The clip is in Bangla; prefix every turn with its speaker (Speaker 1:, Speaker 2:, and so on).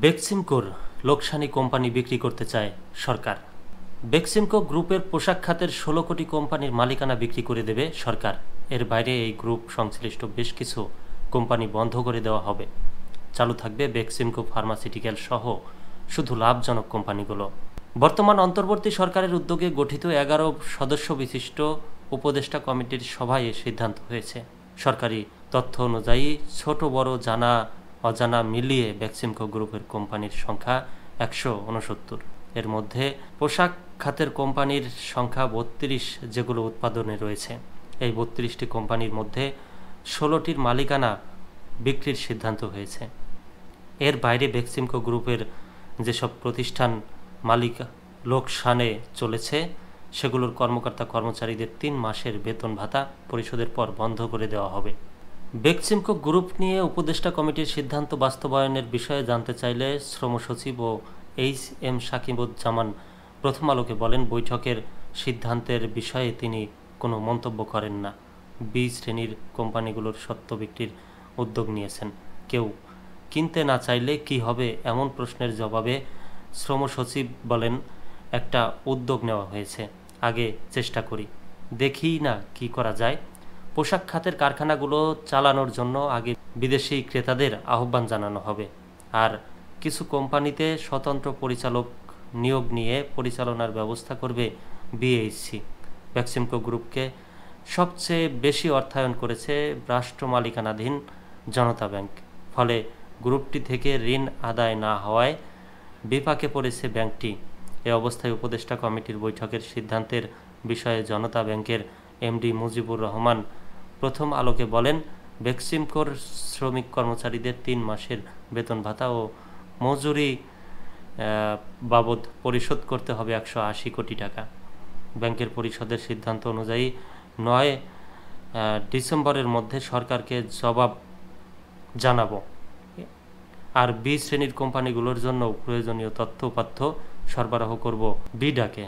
Speaker 1: বেক্সিমকোর লোকসানি কোম্পানি বিক্রি করতে চায় সরকার। বেক্সিমকো গ্রুপের পোশাক খাতের ১৬ কোটি কোম্পানির মালিকানা বিক্রি করে দেবে সরকার। এর বাইরে এই গ্রুপ সংশ্লিষ্ট বেশ কিছু কোম্পানি বন্ধ করে দেওয়া হবে। চালু থাকবে বেক্সিমকো ফার্মাসিউটিক্যাল সহ শুধু লাভজনক কোম্পানিগুলো। বর্তমান অন্তর্বর্তী সরকারের উদ্যোগে গঠিত ১১ সদস্য বিশিষ্ট উপদেষ্টা কমিটির সভায় এ সিদ্ধান্ত হয়েছে। সরকারি তথ্য অনুযায়ী ছোট বড় জানা অজানা মিলিয়ে বেক্সিমকো গ্রুপের কোম্পানির সংখ্যা ১৬৯। এর মধ্যে পোশাক খাতের কোম্পানির সংখ্যা ৩২, যেগুলো উৎপাদনে রয়েছে। এই ৩২টি কোম্পানির মধ্যে ১৬টির মালিকানা বিক্রির সিদ্ধান্ত হয়েছে। এর বাইরে বেক্সিমকো গ্রুপের যেসব প্রতিষ্ঠান মালিক লোকসানে চলেছে সেগুলোর কর্মকর্তা কর্মচারীদের ৩ মাসের বেতন ভাতা পরিশোধের পর বন্ধ করে দেওয়া হবে। বেক্সিমকো গ্রুপ নিয়ে উপদেষ্টা কমিটির সিদ্ধান্ত বাস্তবায়নের বিষয়ে জানতে চাইলে শ্রম সচিব ও এইচ.এম. শাকিবুজ্জামান প্রথম আলোকে বলেন, বৈঠকের সিদ্ধান্তের বিষয়ে তিনি কোনো মন্তব্য করেন না। বি শ্রেণীর কোম্পানিগুলোর স্বত্ব বিক্রির উদ্যোগ নিয়েছেন। কেউ কিনতে না চাইলে কি হবে, এমন প্রশ্নের জবাবে শ্রম সচিব বলেন, একটা উদ্যোগ নেওয়া হয়েছে, আগে চেষ্টা করি, দেখি না কি করা যায়। পোশাক খাতের কারখানাগুলো চালানোর জন্য আগে বিদেশি ক্রেতাদের আহ্বান জানানো হবে। আর কিছু কোম্পানিতে স্বতন্ত্র পরিচালক নিয়োগ নিয়ে পরিচালনার ব্যবস্থা করবে বিএইচসি। বেক্সিমকো গ্রুপকে সবচেয়ে বেশি অর্থায়ন করেছে রাষ্ট্র মালিকানাধীন জনতা ব্যাংক। ফলে গ্রুপটি থেকে ঋণ আদায় না হওয়ায় বিপাকে পড়েছে ব্যাংকটি। এ অবস্থায় উপদেষ্টা কমিটির বৈঠকের সিদ্ধান্তের বিষয়ে জনতা ব্যাংকের এমডি মুজিবুর রহমান প্রথম আলোকে বলেন, বেক্সিমকোর শ্রমিক কর্মচারীদের ৩ মাসের বেতন ভাতা ও মজুরি বাবদ পরিশোধ করতে হবে ১৮০ কোটি টাকা। ব্যাংকের পরিষদের সিদ্ধান্ত অনুযায়ী ৯ ডিসেম্বরের মধ্যে সরকারকে জবাব জানাবো। আর বি শ্রেণীর কোম্পানিগুলোর জন্য প্রয়োজনীয় তথ্য উপাত্ত সরবরাহ করব বিডাকে।